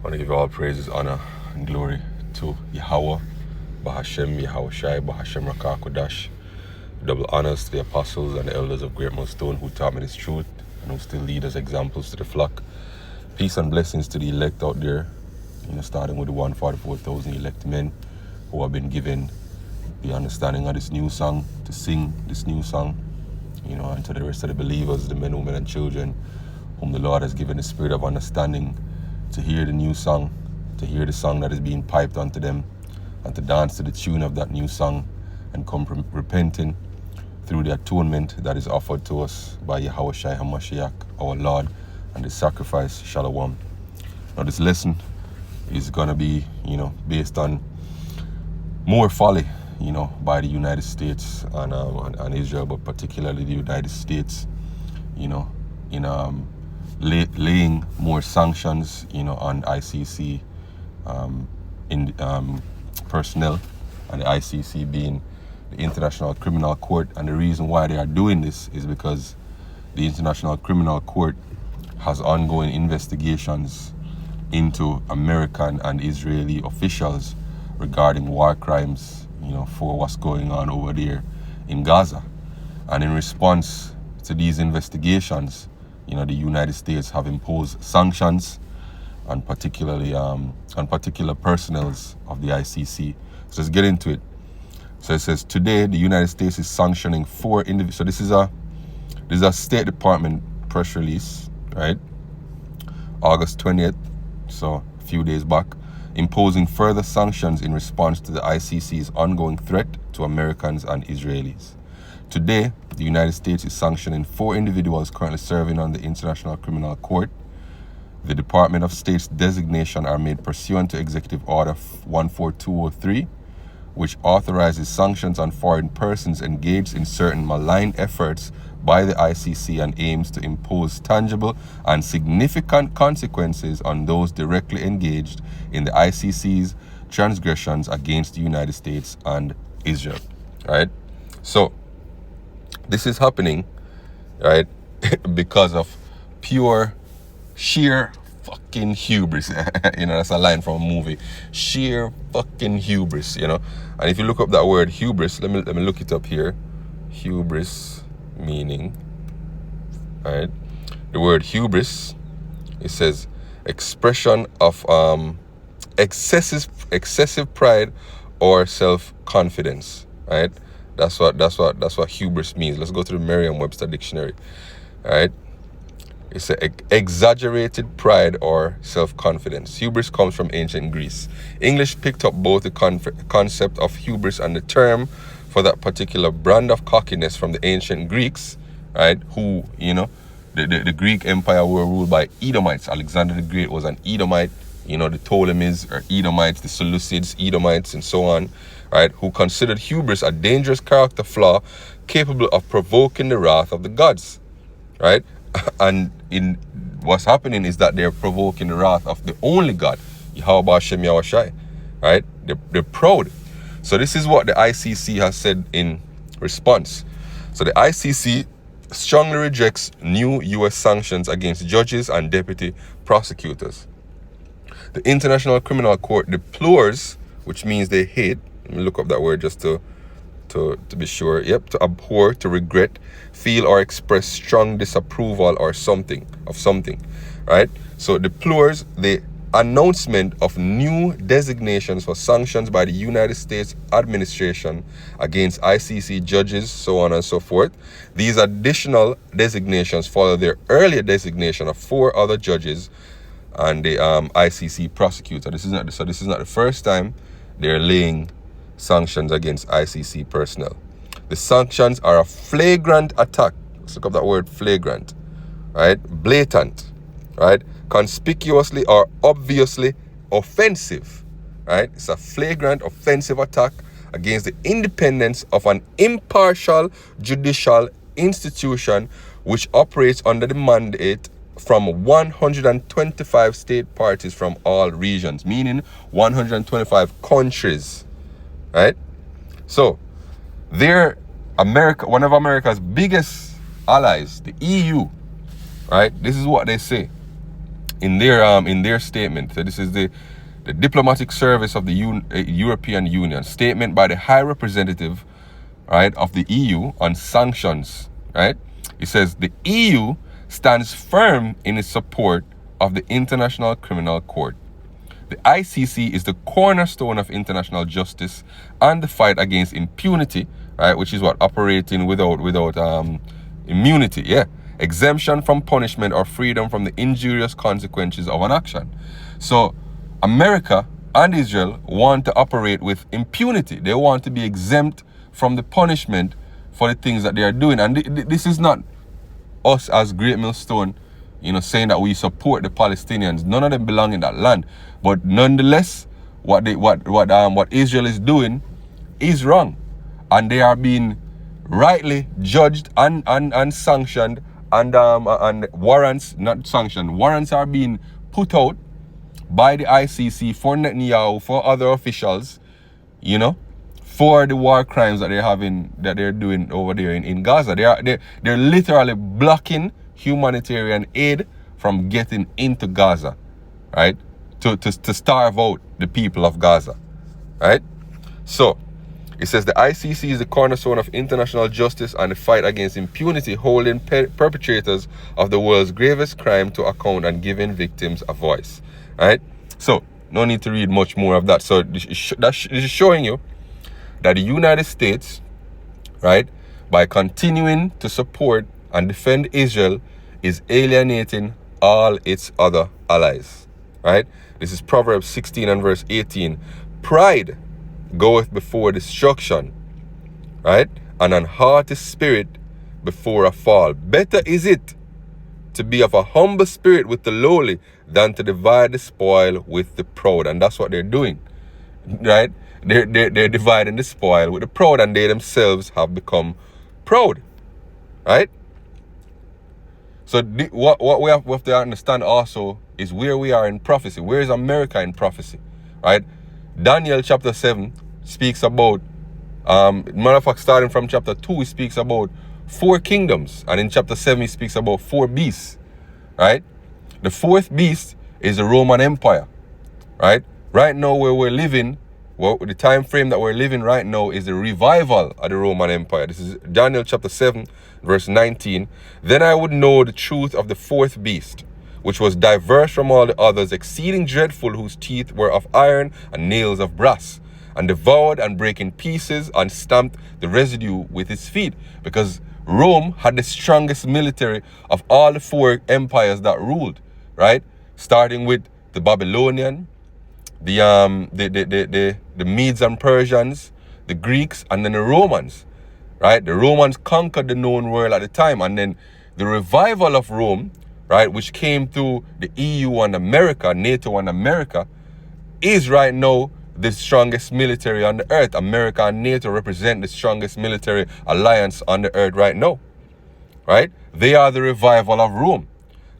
I want to give all praises, honor, and glory to Yahweh, Bahashem, Yahweh Shai, Bahashem Rakah Kodash. Double honors to the apostles and the elders of Great Millstone who taught me this truth and who still lead as examples to the flock. Peace and blessings to the elect out there, starting with the 144,000 elect men who have been given the understanding of this new song, to sing this new song, and to the rest of the believers, the men, women, and children whom the Lord has given the spirit of understanding to hear the new song, to hear the song that is being piped unto them, and to dance to the tune of that new song and come repenting through the atonement that is offered to us by Yahweh Shai HaMashiach, our Lord, and the sacrifice, Shalom. Now this lesson is going to be, based on more folly, by the United States and Israel, but particularly the United States, in laying more sanctions, on ICC personnel, and the ICC being the International Criminal Court. And the reason why they are doing this is because the International Criminal Court has ongoing investigations into American and Israeli officials regarding war crimes, for what's going on over there in Gaza. And in response to these investigations, the United States have imposed sanctions on particularly on particular personnels of the ICC. So let's get into it. So it says today the United States is sanctioning 4 individuals. So this is a State Department press release, right? August 20th, so a few days back, imposing further sanctions in response to the ICC's ongoing threat to Americans and Israelis. Today, the United States is sanctioning 4 individuals currently serving on the International Criminal Court. The Department of State's designation are made pursuant to Executive Order 14203, which authorizes sanctions on foreign persons engaged in certain malign efforts by the ICC and aims to impose tangible and significant consequences on those directly engaged in the ICC's transgressions against the United States and Israel. Right? So, this is happening, right, because of pure, sheer fucking hubris. That's a line from a movie. Sheer fucking hubris, And if you look up that word hubris, let me look it up here. Hubris meaning, right? The word hubris, it says expression of excessive pride or self-confidence, right? That's what hubris means. Let's go to the Merriam-Webster dictionary, right? It's exaggerated pride or self-confidence. Hubris comes from ancient Greece. English picked up both the concept of hubris and the term for that particular brand of cockiness from the ancient Greeks, right? Who, the Greek Empire were ruled by Edomites. Alexander the Great was an Edomite. The Ptolemies are Edomites, the Seleucids, Edomites, and so on, right? Who considered hubris a dangerous character flaw capable of provoking the wrath of the gods, right? And in what's happening is that they're provoking the wrath of the only God, Yahweh Hashem Yahweh Shai, right? They're proud. So this is what the ICC has said in response. So the ICC strongly rejects new U.S. sanctions against judges and deputy prosecutors. The International Criminal Court deplores, which means they hate. Let me look up that word just to be sure. Yep, to abhor, to regret, feel or express strong disapproval or something, right? So deplores the announcement of new designations for sanctions by the United States administration against ICC judges, so on and so forth. These additional designations follow their earlier designation of 4 other judges and the ICC prosecutor. This is not the first time they're laying sanctions against ICC personnel. The sanctions are a flagrant attack. Let's look up that word, flagrant, right? Blatant, right? Conspicuously or obviously offensive, right? It's a flagrant offensive attack against the independence of an impartial judicial institution which operates under the mandate from 125 state parties from all regions, meaning 125 countries, right? So, one of America's biggest allies, the EU, right? This is what they say. in their statement. So this is the diplomatic service of the European Union statement by the High Representative, right, of the EU on sanctions, right? It says the EU stands firm in its support of the International Criminal Court. The ICC is the cornerstone of international justice and the fight against impunity, right, which is what operating without immunity, yeah, exemption from punishment or freedom from the injurious consequences of an action. So America and Israel want to operate with impunity. They want to be exempt from the punishment for the things that they are doing. And this is not us as Great Millstone, saying that we support the Palestinians. None of them belong in that land. But nonetheless, what Israel is doing is wrong. And they are being rightly judged and sanctioned, and warrants, not sanctioned, warrants are being put out by the ICC for Netanyahu, for other officials, for the war crimes that they're doing over there in Gaza. They're literally blocking humanitarian aid from getting into Gaza, right? To starve out the people of Gaza, right? So it says the ICC is the cornerstone of international justice and the fight against impunity, holding perpetrators of the world's gravest crime to account and giving victims a voice, right? So no need to read much more of that. So this is showing you that the United States, right, by continuing to support and defend Israel, is alienating all its other allies, right? This is Proverbs 16 and verse 18. Pride goeth before destruction, right? And an haughty spirit before a fall. Better is it to be of a humble spirit with the lowly than to divide the spoil with the proud. And that's what they're doing, right? They're dividing the spoil with the proud, and they themselves have become proud, right? So what we have to understand also is where we are in prophecy. Where is America in prophecy, right? Daniel chapter 7 speaks about, matter of fact, starting from chapter 2, he speaks about 4 kingdoms. And in chapter 7, he speaks about 4 beasts, right? The 4th beast is the Roman Empire, right? Right now where we're living, the time frame that we're living right now is the revival of the Roman Empire. This is Daniel chapter 7, verse 19. Then I would know the truth of the 4th beast, which was diverse from all the others, exceeding dreadful, whose teeth were of iron and nails of brass, and devoured and brake in pieces and stamped the residue with its feet. Because Rome had the strongest military of all the 4 empires that ruled, right? Starting with the Babylonian, the Medes and Persians, the Greeks, and then the Romans, right? The Romans conquered the known world at the time, and then the revival of Rome, right, which came through the EU and America, NATO and America, is right now the strongest military on the earth. America and NATO represent the strongest military alliance on the earth right now, right? They are the revival of Rome.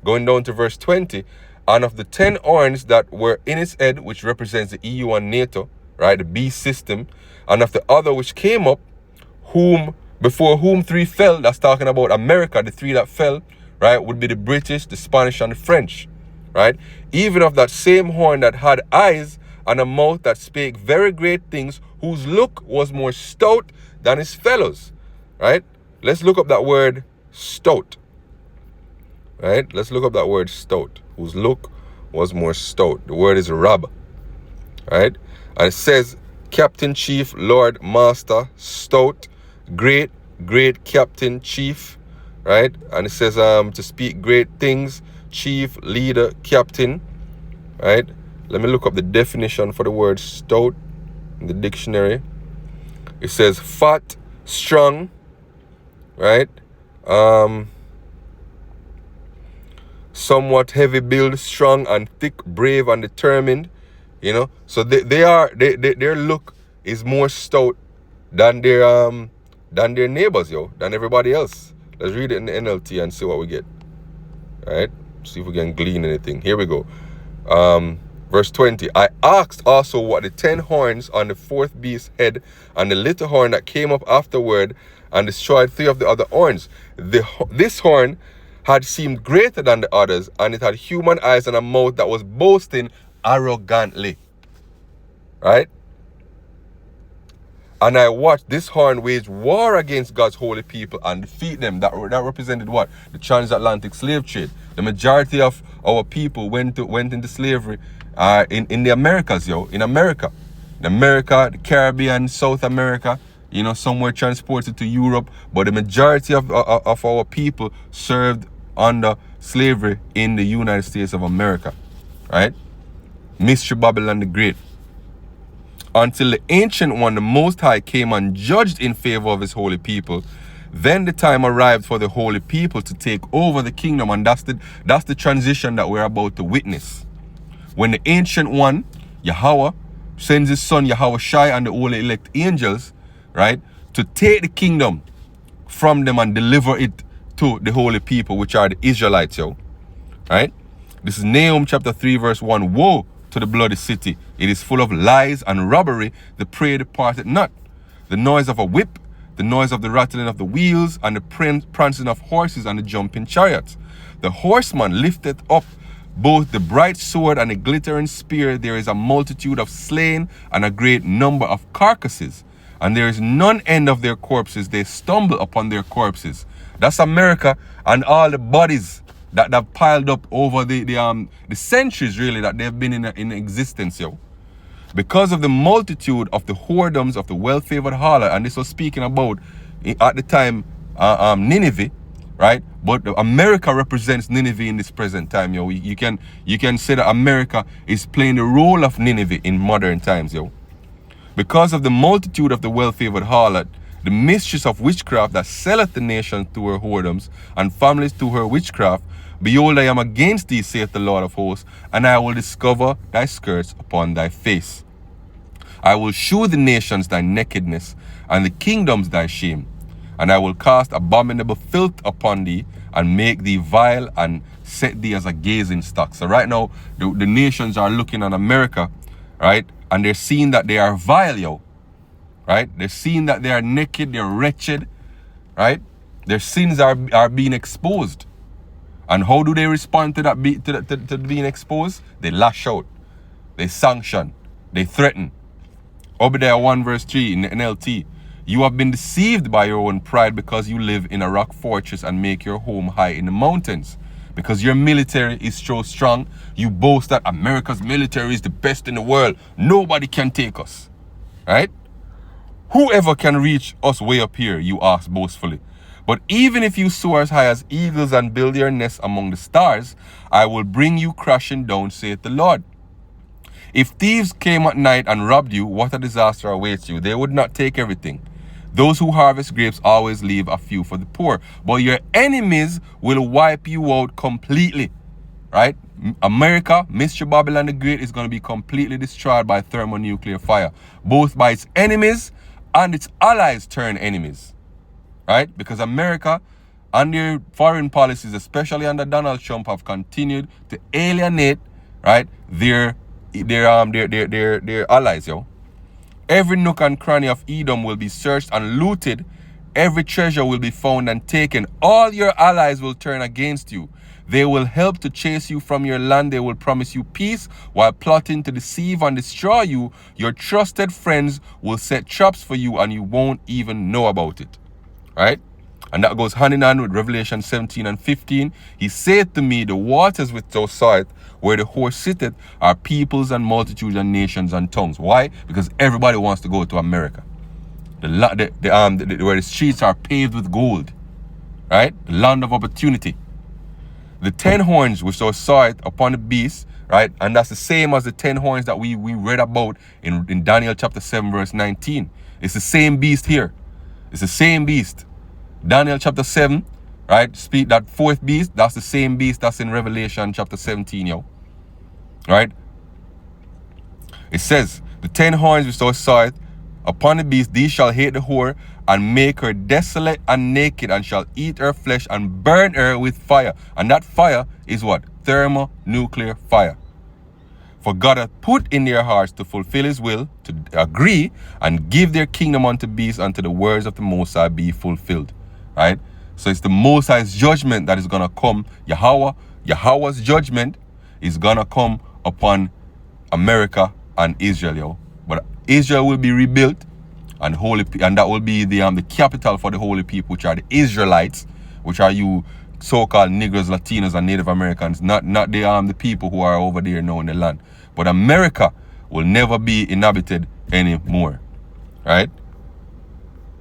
Going down to verse 20, and of the 10 horns that were in its head, which represents the EU and NATO, right, the beast system, and of the other which came up, before whom 3 fell, that's talking about America, the 3 that fell, right, would be the British, the Spanish, and the French, right? Even of that same horn that had eyes and a mouth that spake very great things, whose look was more stout than his fellows, right? Let's look up that word stout, right? Let's look up that word stout, whose look was more stout. The word is rab, right? And it says, Captain, Chief, Lord, Master, Stout, Great, Great Captain, Chief, right? And it says to speak great things, Chief, Leader, Captain, right? Let me look up the definition for the word stout in the dictionary. It says fat, strong, right? Somewhat heavy build, strong and thick, brave and determined, So their look is more stout than their neighbors, than everybody else. Let's read it in the NLT and see what we get. All right? See if we can glean anything. Here we go. Verse 20. I asked also what the 10 horns on the 4th beast's head and the little horn that came up afterward and destroyed 3 of the other horns. This horn had seemed greater than the others, and it had human eyes and a mouth that was boasting arrogantly. Right? And I watched this horn wage war against God's holy people and defeat them. That represented what? The transatlantic slave trade. The majority of our people went into slavery in the Americas, in America. In America, the Caribbean, South America, some were transported to Europe, but the majority of our people served under slavery in the United States of America. Right? Mystery Babylon the Great. Until the Ancient One, the Most High, came and judged in favor of his holy people. Then the time arrived for the holy people to take over the kingdom, and that's the transition that we're about to witness. When the Ancient One, Yahweh, sends his son Yahweh Shai and the holy elect angels, right, to take the kingdom from them and deliver it to the holy people, which are the Israelites, right? This is Nahum chapter 3 verse 1. Woe to the bloody city. It is full of lies and robbery. The prey departed not. The noise of a whip, the noise of the rattling of the wheels, and the prancing of horses and the jumping chariots. The horseman lifteth up both the bright sword and the glittering spear. There is a multitude of slain and a great number of carcasses, and there is none end of their corpses. They stumble upon their corpses. That's America and all the bodies that have piled up over the centuries, really, that they've been in existence, because of the multitude of the whoredoms of the well-favored harlot. And this was speaking about at the time Nineveh, right? But America represents Nineveh in this present time, You can say that America is playing the role of Nineveh in modern times, Because of the multitude of the well-favored harlot, the mistress of witchcraft that selleth the nation to her whoredoms, and families to her witchcraft, behold, I am against thee, saith the Lord of hosts, and I will discover thy skirts upon thy face. I will shew the nations thy nakedness, and the kingdoms thy shame. And I will cast abominable filth upon thee, and make thee vile, and set thee as a gazing stock. So right now, the nations are looking at America, right? And they're seeing that they are vile, right? They're seeing that they are naked, they're wretched, right? Their sins are being exposed. And how do they respond to that to being exposed? They lash out, they sanction, they threaten. Obadiah 1 verse 3 in the NLT. You have been deceived by your own pride because you live in a rock fortress and make your home high in the mountains. Because your military is so strong, you boast that America's military is the best in the world. Nobody can take us, right? Whoever can reach us way up here, you ask boastfully. But even if you soar as high as eagles and build your nest among the stars, I will bring you crashing down, saith the Lord. If thieves came at night and robbed you, what a disaster awaits you. They would not take everything. Those who harvest grapes always leave a few for the poor. But your enemies will wipe you out completely, right? America, Mystery Babylon the Great, is going to be completely destroyed by thermonuclear fire, both by its enemies and its allies turn enemies. Right? Because America and their foreign policies, especially under Donald Trump, have continued to alienate, right, their allies, Every nook and cranny of Edom will be searched and looted. Every treasure will be found and taken. All your allies will turn against you. They will help to chase you from your land. They will promise you peace while plotting to deceive and destroy you. Your trusted friends will set traps for you and you won't even know about it. Right? And that goes hand in hand with Revelation 17 and 15. He said to me, the waters which thou sawest, where the horse sitteth, are peoples and multitudes and nations and tongues. Why? Because everybody wants to go to America. Where the streets are paved with gold. Right? The land of opportunity. The 10 horns which thou sawest upon the beast, right? And that's the same as the 10 horns that we read about in Daniel chapter 7 verse 19. It's the same beast here. It's the same beast. Daniel chapter 7, right? Speak that fourth beast, that's the same beast that's in Revelation chapter 17, Right? It says, the 10 horns which thou sawest upon the beast, these shall hate the whore, and make her desolate and naked, and shall eat her flesh and burn her with fire. And that fire is what? Thermonuclear fire. For God hath put in their hearts to fulfill his will, to agree, and give their kingdom unto beasts, unto the words of the Most High be fulfilled. Right? So it's the Most High's judgment that is going to come. Yahweh's judgment is going to come upon America and Israel, yo. But Israel will be rebuilt, and that will be the capital for the holy people, which are the Israelites, which are you so-called Negroes, Latinos, and Native Americans, not the people who are over there now in the land. But America will never be inhabited anymore. Right?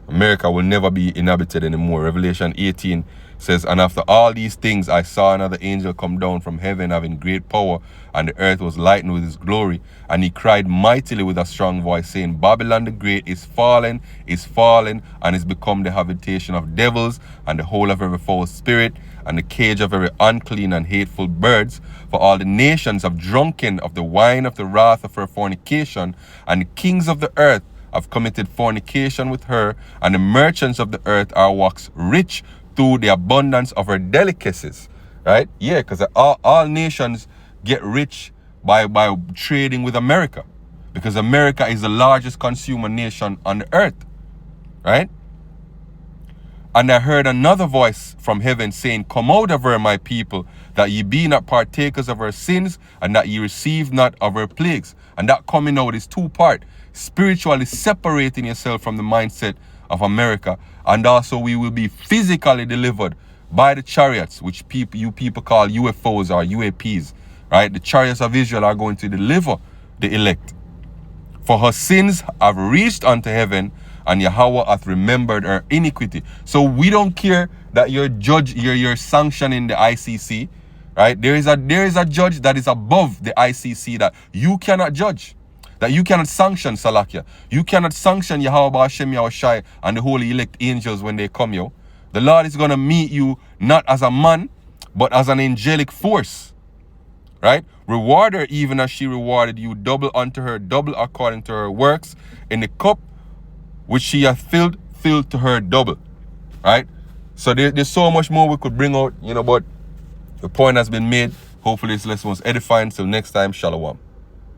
America will never be inhabited anymore. Revelation 18 says, and after all these things I saw another angel come down from heaven, having great power, and the earth was lightened with his glory. And he cried mightily with a strong voice, saying, Babylon the great is fallen, and is become the habitation of devils, and the hole of every foul spirit, and the cage of every unclean and hateful birds. For all the nations have drunken of the wine of the wrath of her fornication, and the kings of the earth have committed fornication with her, and the merchants of the earth are waxed rich through the abundance of her delicacies. Right? Yeah, because all nations get rich by trading with America, because America is the largest consumer nation on the earth. Right? And I heard another voice from heaven saying, Come out of her, my people, that ye be not partakers of her sins, and that ye receive not of her plagues. And that coming out is two-part. Spiritually separating yourself from the mindset of America, and also we will be physically delivered by the chariots, which you people call UFOs or UAPs. Right? The chariots of Israel are going to deliver the elect. For her sins have reached unto heaven, and Yahweh hath remembered her iniquity. So we don't care that you're sanctioning the ICC, right? There is a judge that is above the ICC that you cannot judge, that you cannot sanction, Salakia. You cannot sanction Yahweh Hashem Yahushai and the holy elect angels when they come, yo. The Lord is going to meet you not as a man, but as an angelic force, right? Reward her even as she rewarded you, double unto her, double according to her works. In the cup which she hath filled to her double, right? So there's so much more we could bring out, but the point has been made. Hopefully this lesson was edifying. Till next time, shalom.